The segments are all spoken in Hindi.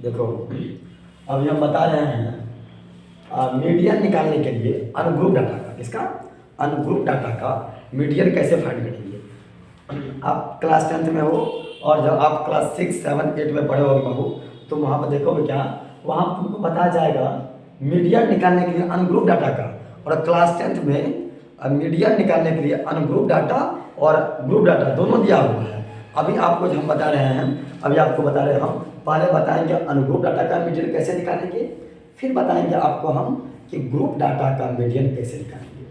देखो, अभी हम बता रहे हैं मीडियन निकालने के लिए अनग्रुप डाटा का, इसका अनग्रुप डाटा का मीडियन कैसे फाइंड करेंगे। आप क्लास 10th में हो और जब आप क्लास 6, 7, 8 में पढ़े होगे बाबू, तो वहाँ पर देखोगे क्या, वहाँ तुमको बताया जाएगा मीडियन निकालने के लिए अनग्रुप डाटा का। और क्लास 10th में मीडियन निकालने के लिए अनग्रुप डाटा और ग्रुप डाटा दोनों दिया हुआ है। अभी आपको जो हम बता रहे हैं, अभी आपको बता रहे हैं हम, पहले बताएंगे अनग्रुप डाटा का मीडियन कैसे निकालेंगे, फिर बताएंगे आपको हम कि ग्रुप डाटा का मीडियन कैसे निकालेंगे।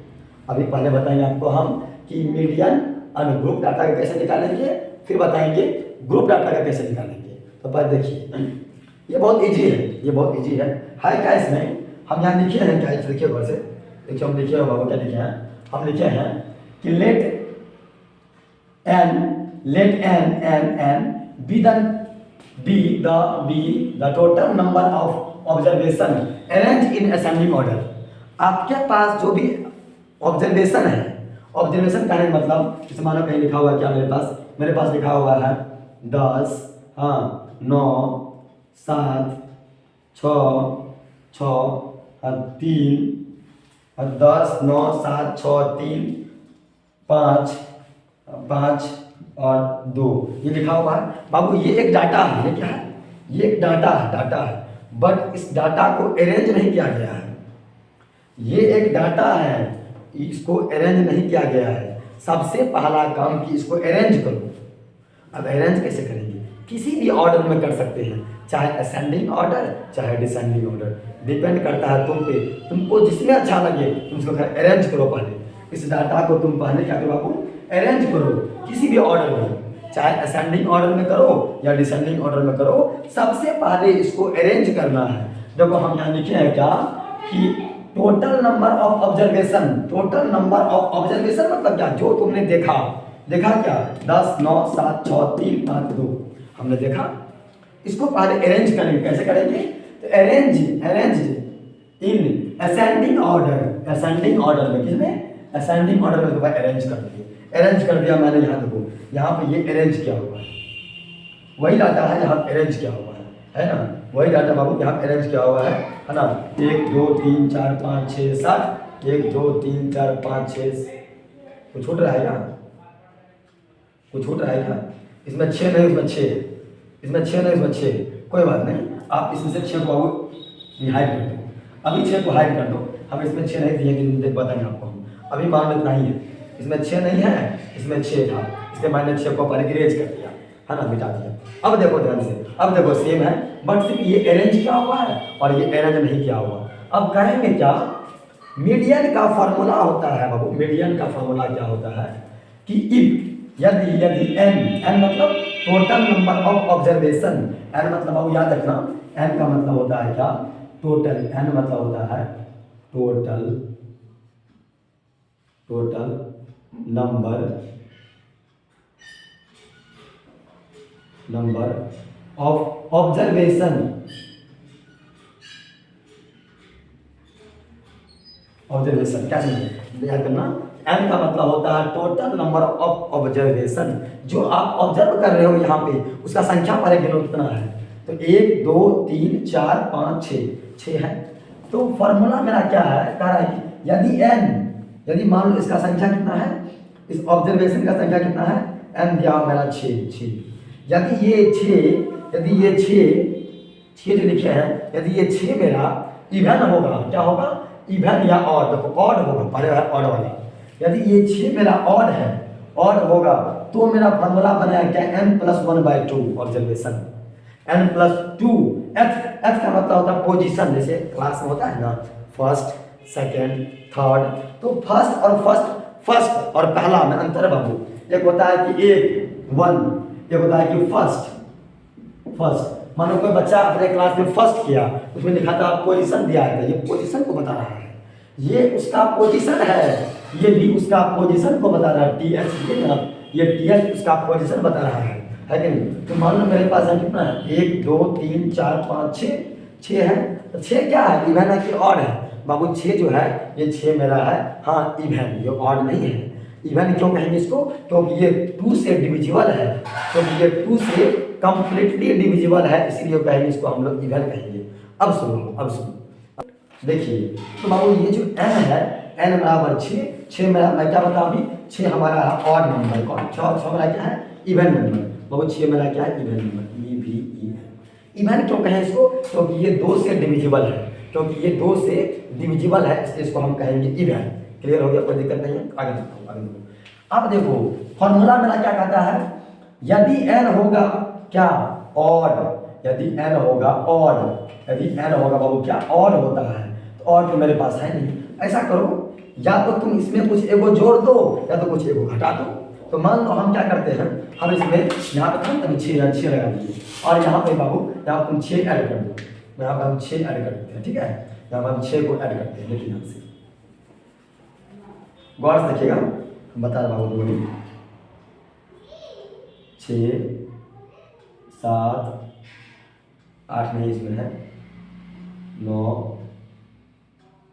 अभी पहले बताएंगे आपको हम कि मीडियन अनग्रुप डाटा का कैसे निकालेंगे, फिर बताएंगे ग्रुप डाटा का कैसे निकालेंगे। तो पहले देखिए, ये बहुत इजी है, ये बहुत इजी है क्या इसमें हम यहाँ लिखे हैं क्या, देखिए घर से देखिए, हम लिखे बाबू क्या लिखे हैं, हम लिखे हैं कि late n be the total number of observation arranged in ascending order। आपके पास जो भी ऑब्जर्वेशन है, ऑब्जर्वेशन का मतलब जैसे मानो कहीं लिखा हुआ है क्या, मेरे पास लिखा हुआ है 10, 9, 7, 6, 3, 10, 9, 7, 6, 3, 5 और 2 ये लिखा हुआ है बाबू। ये एक डाटा है, ये क्या है, ये एक डाटा है, बट इस डाटा को अरेंज नहीं किया गया है। ये एक डाटा है, इसको अरेंज नहीं किया गया है। सबसे पहला काम कि इसको अरेंज करो। अब अरेंज कैसे करेंगे, किसी भी ऑर्डर में कर सकते हैं, चाहे असेंडिंग ऑर्डर चाहे डिसेंडिंग ऑर्डर, डिपेंड करता है तुम पे, तुमको जिसमें अच्छा लगे तुम उसको अरेंज करो। पहले इस डाटा को तुम पहले क्या करो बाबू, अरेंज करो किसी भी ऑर्डर में, चाहे असेंडिंग ऑर्डर में करो या डिसेंडिंग ऑर्डर में करो, सबसे पहले इसको अरेंज करना है। देखो हम यहाँ लिखे हैं क्या कि total number of observation, total number of observation मतलब क्या, जो तुमने देखा क्या 10, 9, 7, 6, 3, 5, 2 हमने देखा, इसको पहले अरेंज करेंगे। कैसे करेंगे, तो अरेंज इन असेंडिंग ऑर्डर में, किसमें, असेंडिंग ऑर्डर में अरेंज कर दिए। अरेंज कर दिया मैंने, यहाँ देखो, यहाँ पे ये अरेंज किया हुआ है, वही डाटा है यहाँ अरेंज किया हुआ है ना, वही डाटा बाबू यहाँ अरेंज किया हुआ है ना। 1, 2, 3, 4, 5, 6, 7, 1, 2, 3, 4, 5, 6, कुछ छूट रहा है क्या, कुछ छूट रहा है क्या, इसमें 6 नहीं, इसमें 6, इसमें 6 नहीं, इसमें 6, कोई बात नहीं, आप इसमें से 6 को बाबू हाइड कर दो, अभी 6 को हाइड कर दो। हम इसमें 6 नहीं दिए कि बताएंगे आपको हम, अभी मान लो इतना ही है, इसमें 6 नहीं है, इसमें 6 था, इसलिए मैंने 6 को पहले इरेज कर दिया है ना, मिटा दिया। अब देखो ध्यान से, अब देखो सेम है, बट सिर्फ ये अरेंज किया हुआ है और ये अरेंज नहीं किया हुआ। अब कहेंगे क्या, मीडियन का फॉर्मूला होता है बाबू, मीडियन का फॉर्मूला क्या होता है कि इफ यदि n मतलब total number of observation, n मतलब बाबू याद रखना, n का मतलब होता है क्या, टोटल, n मतलब होता है टोटल नंबर ऑफ ऑब्जर्वेशन क्या चाहिए याद करना, n का मतलब होता है टोटल नंबर ऑफ ऑब्जर्वेशन, जो आप ऑब्जर्व कर रहे हो यहाँ पे उसका संख्या पहले गिनो कितना है, तो 1, 2, 3, 4, 5, 6 है। तो फॉर्मूला मेरा क्या है, कह रहा है कि यदि मान लो इसका संख्या कितना है, इस ऑब्जर्वेशन का संख्या कितना है, n दिया मेरा 6, यदि ये 6 जो लिखे हैं, यदि ये 6 मेरा इवन होगा, क्या होगा, इवन या ऑड, देखो ऑड होगा, पहले है ऑड वाला, यदि ये 6 मेरा ऑड है, ऑड होगा, तो मेरा फॉर्मूला बनाया क्या, n+1/2 ऑब्जर्वेशन, n+2, f का मतलब होता है पोजीशन, जैसे क्लास में होता है ना, फर्स्ट, सेकेंड, थर्ड, तो फर्स्ट और पहला में अंतर है बाबू, एक होता है कि 1, एक होता है कि फर्स्ट। मानो कोई बच्चा अपने क्लास में फर्स्ट किया, उसमें लिखा था पोजीशन दिया है, ये पोजीशन को बता रहा है, ये उसका पोजीशन है, ये भी उसका पोजीशन को बता रहा है, ये टीएच उसका पोजीशन बता रहा है कि नहीं। तो मान लो मेरे पास है कितना है, 1, 2, 3, 4, 5, 6 है, तो 6 क्या है, इवन है कि ऑड है बाबू, 6 जो है ये 6 मेरा है, हाँ इवन, ये ऑड नहीं है। इवन क्यों कहेंगे इसको? क्योंकि ये 2 से डिविजिबल है, क्योंकि ये 2 से कंप्लीटली डिविजिबल है, इसीलिए कहेंगे इसको हम लोग इवन कहेंगे। अब सुनो देखिए, तो बाबू ये जो n है, n बराबर 6, 6 मेरा मैं क्या बता अभी 6 हमारा ऑड नंबर, कौन 6 मेरा क्या है इवन नंबर, बाबू 6 मेरा क्या है इवन नंबर, इवन क्यों कहें इसको? क्योंकि ये 2 से डिविजिबल है, क्योंकि ये 2 से डिविजिबल है, इसलिए इसको हम कहेंगे इवन। क्लियर हो गया? कोई दिक्कत नहीं है? आगे देखो अब देखो फॉर्मूला मेरा क्या कहता है, यदि n होगा क्या ऑड, यदि n होगा ऑड, यदि n होगा बाबू क्या ऑड होता है, तो ऑड तो मेरे पास है नहीं। ऐसा करो, या तो तुम इसमें कुछ एगो जोड़ दो या तो कुछ एगो घटा दो। तो मान लो हम क्या करते हैं, हम इसमें यहाँ पे तुम 6 लगा दीजिए, और यहाँ पे बाबू यहाँ तुम 6 ऐड कर दो, यहाँ पे हम 6 ऐड कर देते हैं, ठीक है, यहाँ पे हम 6 को ऐड करते हैं। देखिए यहाँ से गौर से देखिएगा, हम बता रहे बाबू 2 6 7 8 नहीं इसमें है 9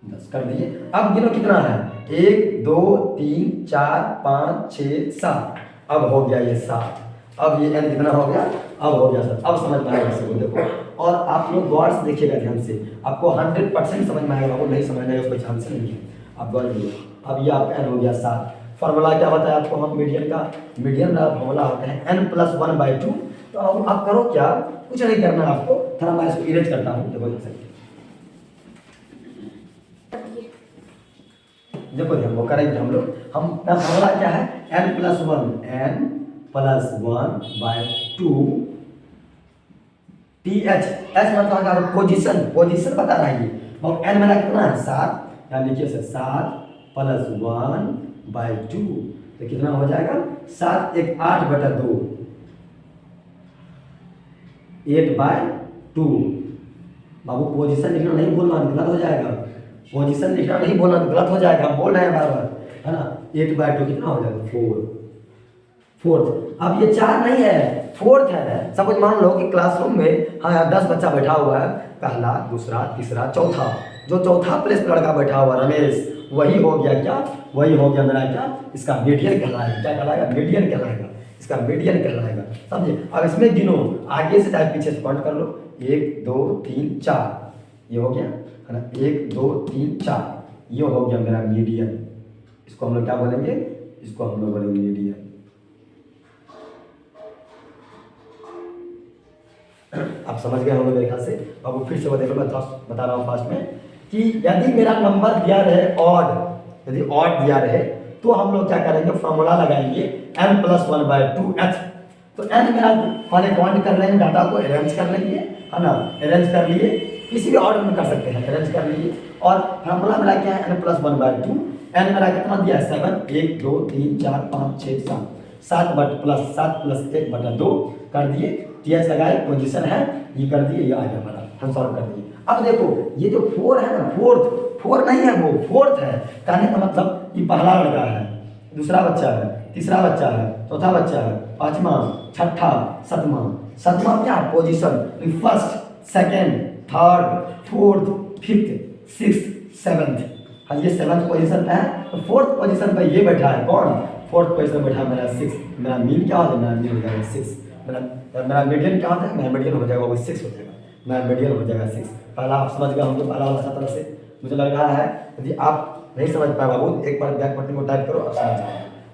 10 कर दीजिए। अब गिनो कितना है, 1 2 3 4 5 6 7, अब हो गया ये 7। अब ये n कितना हो गया, अब हो गया 7। अब समझ में आएगा सबको, देखो और आप लोग गौर से देखिएगा ध्यान से, आपको 100% समझ में आएगा, आपको नहीं समझ में आएगा कोई चांस नहीं है। आप गौर करिए, अब ये आपका n हो गया 7। फॉर्मूला क्या बताया आपको हम मीडियन का, मीडियन का फॉर्मूला होता है n+1/2। तो अब आप करो क्या, कुछ नहीं करना आपको, थोड़ा मैं इसको इरेज करता हूँ, देखो देखो देखो करेंगे हम लोग, हम फॉर्मूला क्या है n+1/2 TH, एच मतलब पोजीशन, पोजीशन बता रहा है ये, और n मेरा कितना है 7, यानी लिखिए 7+1/2, तो कितना हो जाएगा 7 1 8/2, 8/2। बाबू पोजीशन लिखना नहीं भूलना, गलत हो जाएगा, पोजीशन लिखना नहीं बोलना, गलत हो जाएगा, हम बोल रहे हैं बार बार, है ना। 8/2 कितना हो जाएगा 4। अब ये 4 नहीं है, 4th है। सपोज मान लो कि क्लासरूम में हाँ 10 बच्चा बैठा हुआ है, पहला दूसरा तीसरा चौथा, जो चौथा प्लेस पर लड़का बैठा हुआ रमेश, वही हो गया क्या, वही हो गया मेरा क्या, इसका मीडियन कहलाएगा। क्या कहलाएगा? मीडियन कहलाएगा, इसका मीडियन कहलाएगा, समझे। अब इसमें गिनो, आगे से चाहे पीछे से काउंट कर लो, 1 2 3 4, ये हो गया है ना, 1 2 3 4, ये हो गया मेरा मीडियन। इसको हम लोग क्या बोलेंगे, इसको हम लोग बोलेंगे मीडियन। आप समझ गए होंगे मेरे ख्याल से। अब फिर से देखो, मैं बता रहा हूँ फास्ट में, कि यदि मेरा नंबर दिया रहे ऑड, यदि ऑड दिया रहे तो हम लोग क्या करेंगे, फॉर्मूला लगाएंगे n+1/2h। तो n मेरा पहले काउंट कर लेंगे, डाटा को अरेंज कर लेंगे, है ना, अरेंज कर लिए, किसी भी ऑर्डर में कर सकते हैं, अरेंज कर लीजिए। और फॉर्मूला मेरा क्या है n+1/2, n मेरा कितना दिया है 7, 1 2 3 4 5 6 7, 7+1/2 कर दिए, TH लगाए, पोजीशन है ये कर दिए, ये आ गया हमारा, हम सॉल्व कर दिए। अब देखो ये जो 4 है ना, 4 नहीं है, वो 4th है, कहने का मतलब ये पहला लड़का है, दूसरा बच्चा है, तीसरा बच्चा है, चौथा बच्चा है, पांचवा, छठा, सतवां क्या position, first second third fourth fifth sixth seventh, हाँ ये 7th पोजीशन पे है। तो 4th पोजीशन पे ये बैठा है, कौन 4th पोजीशन बैठा है मेरा 6। मेरा मीन क्या होता है, मेरा मीन हो जाएगा 6। मेरा मीडियन क्या होता है, मेरा मीडियन हो जाएगा वो 6 हो जाएगा, मेरा मीडियन हो जाएगा 6। पहला आप समझ गए होंगे, पहला वाला अच्छा तरह से मुझे लग रहा है। यदि आप नहीं समझ पाए बाबू, एक बार बैक बटन को टाइप करो, आप समझ जाओगे।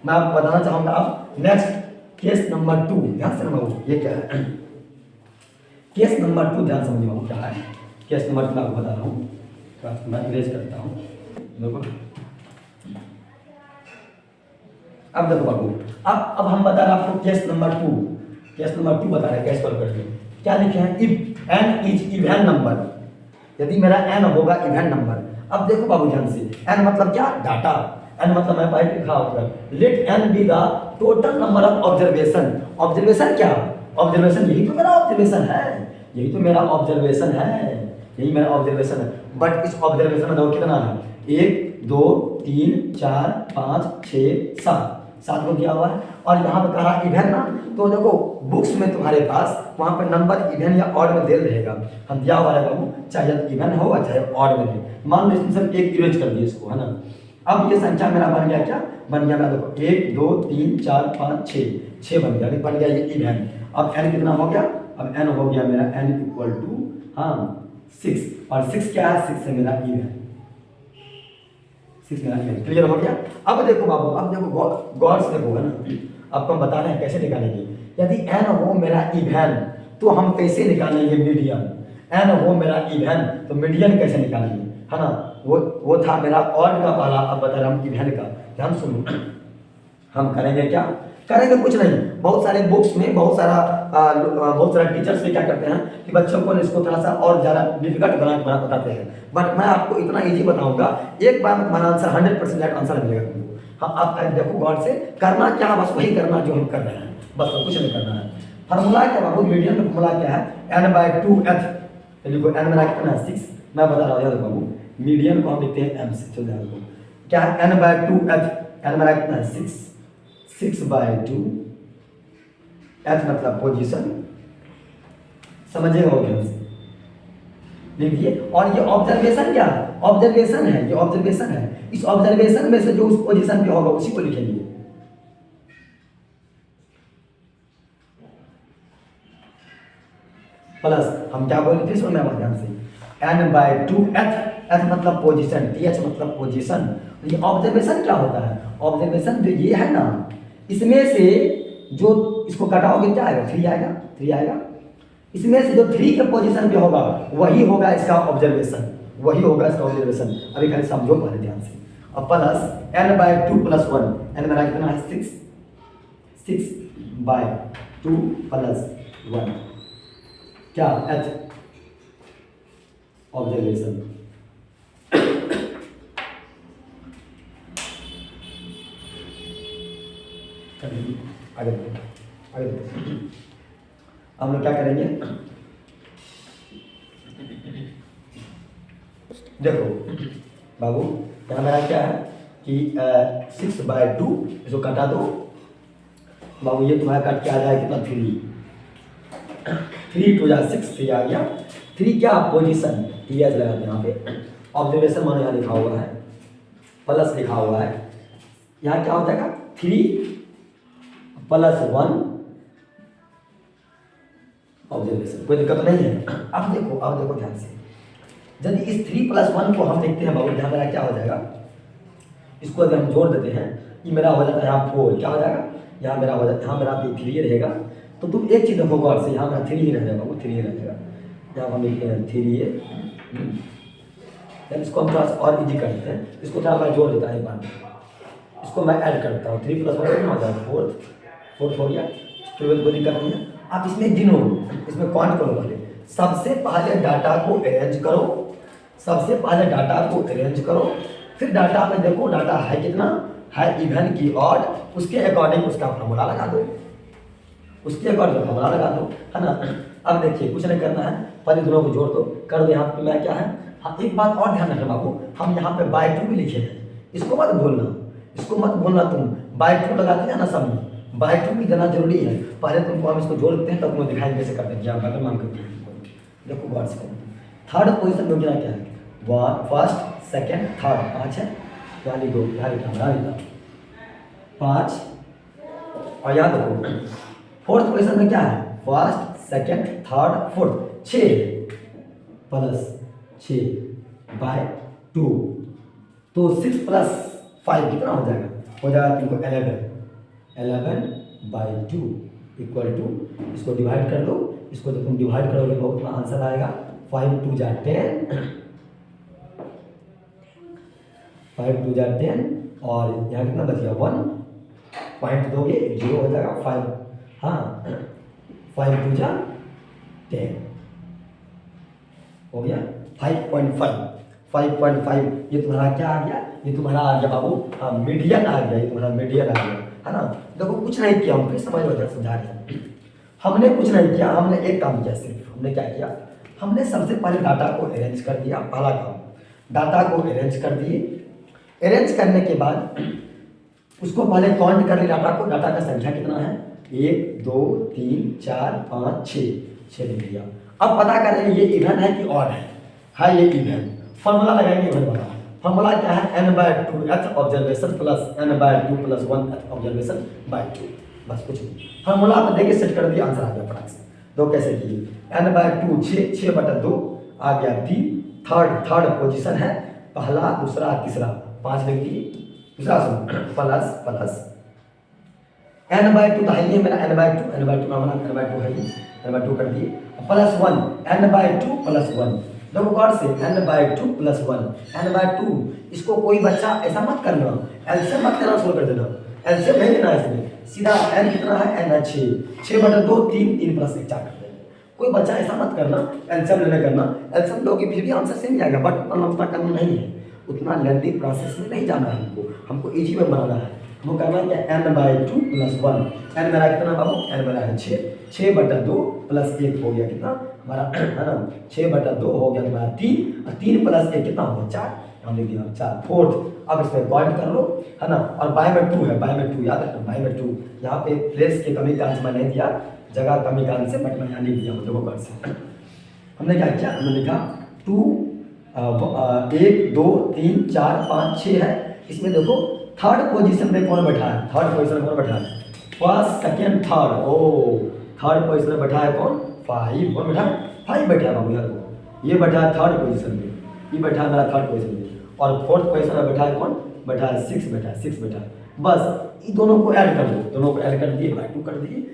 मैं आपको बताना चाहूँगा अब नेक्स्ट केस नंबर 2, ध्यान से बाबू ये क्या है, केस नंबर 2 ध्यान समझिए बाबू क्या है। केस नंबर 2 मैं आपको बता रहा हूँ, तो मैं इरेज करता हूँ, बिल्कुल। अब देखो बाबू, अब हम बता रहे हैं आपको केस नंबर 2, केस नंबर 2 बता रहे हैं, कैसे सॉल्व करते हैं। क्या लिखे हैं, if n is even number, यदि मेरा n होगा इवन नंबर। अब देखो बाबू ध्यान से, n मतलब क्या, डाटा, n मतलब मैं पहले लिखा होगा, let n be the total number of observation. Observation क्या, ऑब्जर्वेशन यही तो मेरा ऑब्जर्वेशन है, यही तो मेरा ऑब्जर्वेशन है, यही मेरा ऑब्जर्वेशन है। बट इस ऑब्जर्वेशन में देखो कितना है, 1 2 3 4 5 6 7 को दिया हुआ है, और यहाँ पे कहा इवन ना, तो देखो बुक्स में तुम्हारे पास वहाँ पर नंबर इवन या ऑड में दे रहेगा, हम दिया हुआ है बाबू, चाहे इवन हो चाहे ऑड में दे। मान लो इसमें सिर्फ एक इरेज कर दिए इसको, है ना, अब ये संख्या मेरा बन गया क्या, बन गया मेरा देखो 1 2 3 4 5 6 बन गया, बन गया ये इवन। अब n कितना हो गया, अब n हो गया मेरा n इक्वल टू हाँ 6, और 6 क्या है, 6 है मेरा इवन, 6 मेरा इवन। क्लियर हो गया। अब देखो बाबू, अब देखो गौर से देखो है ना, आपको हम बता रहे हैं कैसे निकालेंगे। यदि n हो मेरा इवन तो हम कैसे निकालेंगे मीडियन, n हो मेरा इवन तो मीडियन कैसे निकालेंगे, है ना। वो था मेरा ऑड का पहला, अब बता रहा हूँ इवन का। ध्यान सुनो, हम करेंगे क्या, करेंगे कुछ नहीं। बहुत सारे बुक्स में बहुत सारा टीचर्स क्या करते हैं कि बच्चों को इसको थोड़ा सा और ज़्यादा डिफिकल्ट बना बताते हैं, बट मैं आपको इतना इजी बताऊंगा, एक बार में तुम्हारा आंसर 100% आंसर मिलेगा तुमको। हाँ आप देखो गौर से, करना क्या, बस वही करना जो हम कर रहे हैं, बस कुछ नहीं करना है। फार्मूला क्या बाबू, मीडियन का फार्मूला क्या है, n/2h। देखो n मेरा कितना है 6, मैं बता रहा हूँ याद बाबू, मीडियन को हम लिखते हैं m से। चलो देखो क्या है n/2h, n मेरा कितना है 6, 6/2 h मतलब पोजीशन, समझिएगा वो ध्यान से लिखिए। और ये ऑब्जर्वेशन क्या है, ऑब्जर्वेशन है, ये ऑब्जर्वेशन है। इस ऑब्जर्वेशन में से जो उस पोजीशन पे होगा उसी को लिखेंगे। प्लस हम क्या बोले थे, सुनना ध्यान से, n/2h, h मतलब पोजीशन, th मतलब पोजीशन। ये ऑब्जर्वेशन क्या होता है, ऑब्जर्वेशन जो ये है ना, इसमें से जो इसको कटाओगे क्या आएगा, 3 आएगा, 3 आएगा। इसमें से जो 3 के पोजीशन पे होगा वही होगा इसका ऑब्जर्वेशन, वही होगा इसका ऑब्जर्वेशन। अभी खाली समझो पहले ध्यान से। अब प्लस n/2 + 1, n मेरा कितना है 6, 6/2 + 1 क्या h ऑब्जर्वेशन। आगे आगे हम लोग क्या करेंगे, देखो बाबू यहाँ मेरा क्या है कि 6/2 इसको काटा दो बाबू, ये तुम्हारा कट के आ जाएगा कितना 3 2 6 3 आ गया। 3 क्या पोजीशन, टीएच लगाते हैं यहाँ पे, ऑब्जर्वेशन मानो यहाँ लिखा हुआ है, प्लस लिखा हुआ है, यहाँ क्या हो जाएगा 3 + 1 ऑब्जर्वेशन, कोई दिक्कत नहीं है। अब देखो ध्यान से, यदि इस 3 + 1 को हम लिखते हैं बाबू, ध्यान मेरा क्या हो जाएगा, इसको यदि हम जोड़ देते हैं, ये मेरा हो जाता है यहाँ 4, क्या हो जाएगा, यहाँ मेरा हो जाता है, यहाँ मेरा 3 रहेगा। तो तुम एक चीज़ देखो गौर से, यहाँ मेरा 3 ही रह जाएगा, वो 3 ही रह जाएगा। यहाँ हम लिखते हैं 3 इसको हम थोड़ा सा और इजी करते हैं, इसको थोड़ा मैं जोड़ देता है एक बार, इसको मैं ऐड करता हूँ। 3 + 1 कितना हो जाएगा 4 हो गया, 12 कोई दिक्कत नहीं है। आप इसमें गिनो, इसमें काउंट करो पहले, सबसे पहले डाटा को अरेंज करो, सबसे पहले डाटा को अरेंज करो, फिर डाटा में देखो डाटा है कितना, है इवन की ऑड, उसके अकॉर्डिंग उसका फॉर्मूला लगा दो, उसके अकॉर्डिंग फॉर्मूला लगा दो, है ना। अब देखिए कुछ नहीं करना है, पहले दोनों को जोड़ दो, कर दो। यहाँ पे मैं क्या है, हाँ एक बात और ध्यान रखना बाबू, हम यहाँ पे /2 भी लिखे हैं, इसको मत भूलना, इसको मत भूलना। तुम /2 लगाते हैं ना सब में, /2 भी देना जरूरी है। पहले तुमको हम इसको जोड़ देते हैं तब तुम्हें दिखाई कैसे करते हैं, क्या अगर मान करते हैं। देखो बात से थर्ड पोजिशन में गिना क्या है, 1 फर्स्ट सेकेंड थर्ड, 5 है, यहाँ लिखो, यहाँ लिखा 5। और याद रखो फोर्थ पोजिशन में क्या है, फर्स्ट सेकेंड थर्ड फोर्थ, 6 + 6/2, तो 6 + 5 कितना हो जाएगा, हो जाएगा तुमको 11/2 = इसको डिवाइड कर दो, इसको जब तुम डिवाइड करोगे तो उतना आंसर आएगा 5 2 जा 10, 5 2 जा 10, और यहाँ कितना बच गया 1 पॉइंट दोगे 0 हो जाएगा 5, हाँ 5 2 जा 10 हो गया 5.5 ये तुम्हारा क्या आ गया, ये तुम्हारा आ गया बाबू, हाँ मीडियन आ गया, ये तुम्हारा मीडियन आ गया, है ना। देखो कुछ नहीं किया, हम फिर समझ में समझा रहे हैं, हमने कुछ नहीं किया, हमने एक काम किया सिर्फ, हमने क्या किया, हमने सबसे पहले डाटा को अरेंज कर दिया, पहला काम, डाटा को अरेंज कर दिए। अरेंज करने के बाद उसको पहले काउंट कर लिया डाटा को, डाटा का संख्या कितना है, 1 2 3 4 5 6 लिख लिया। अब पता करें ये इवन है कि ऑड है ये इवन, फॉर्मूला लगाएंगे इवन वाला, फॉर्मूला क्या है, n/2th observation plus n/2 + 1th observation by 2, बस कुछ नहीं। फॉर्मूला आप देके सेट कर दिया, आंसर आ गया फटाक से। दो कैसे किए, n/2 6/2 आ गया 3, थर्ड पोजीशन है, पहला दूसरा तीसरा 5 लिख दिए, दूसरा सुनो प्लस n/2 तो है ये मेरा n/2 का बना n/2 है ये, n/2 कर दिए प्लस 1 n/2 + 1। देखो गौर से n/2 + 1 n/2, इसको कोई बच्चा ऐसा मत करना, एलसीएम मत लेना शुरू कर देना, एलसीएम नहीं लेना इसमें, सीधा n कितना है, n है 6/2 3 + 1 4 कर देंगे। कोई बच्चा ऐसा मत करना एलसीएम लेने करना, एलसीएम लोगे फिर भी आंसर सेम आएगा, बट उतना लंबा करना नहीं है, उतना लेंथी प्रोसेस में नहीं जाना है, हमको इजी में बनाना है। हमको करना है क्या, n/2 + 1, n मेरा कितना बाबू, n मेरा है 6/2 + 1 हो गया कितना हमारा, है ना 6/2 हो गया तुम्हारा 3, और 3 + 1 कितना हो गया 4, हम लिख दिया 4 फोर्थ। अब इसमें पॉइंट कर लो, है ना, और बाय में 2 है, बाय में 2 याद रखना, बाय में 2, यहाँ पे प्लेस के कमी का अंश मैं नहीं दिया, जगह कमी का अंश से बट मैं यहाँ लिख दिया, देखो कर से हमने क्या किया, हमने लिखा 2 1 2 3 4 5 6 है, इसमें देखो थर्ड पोजीशन में कौन बैठा है, थर्ड पोजीशन में कौन बैठा है, फर्स्ट सेकंड थर्ड, ओ थर्ड पोजीशन में बैठा है कौन, 5, कौन बैठा है, 5 बैठा है बाबू यार, ये बैठा है थर्ड पोजीशन में, ये बैठा है मेरा थर्ड पोजीशन में, और फोर्थ पोजीशन में बैठा है कौन, बैठा है 6 बैठा है, 6 बैठा है। बस ये दोनों को ऐड कर दो, दोनों को ऐड कर दिए, बाई 2 कर दिए,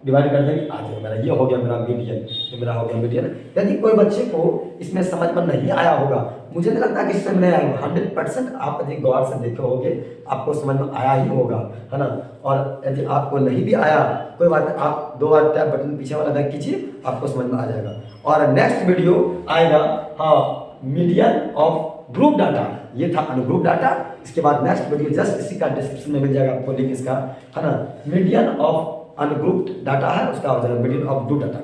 डिवाइड कर देंगे, आ जाएगा मेरा, ये हो गया मेरा मीडियन, ये मेरा हो गया मीडियन। यदि कोई बच्चे को इसमें समझ में नहीं आया होगा, मुझे नहीं लगता कि इसमें नहीं आया होगा, 100% आप यदि गौर से देखे होगे आपको समझ में आया ही होगा, है ना। और यदि आपको नहीं भी आया कोई बात नहीं, आप 2 बार टैप बटन पीछे वाला दब कीजिए, आपको समझ में आ जाएगा। और नेक्स्ट वीडियो आएगा, हाँ, मीडियन ऑफ ग्रुप डाटा, ये था अनुग्रुप डाटा। इसके बाद नेक्स्ट वीडियो जस्ट इसी का डिस्क्रिप्शन में मिल जाएगा आपको लिंक इसका, है ना, मीडियन ऑफ अनग्रुप्ड डाटा है, उसका हो जाएगा मीडियन ऑफ ग्रुप डाटा।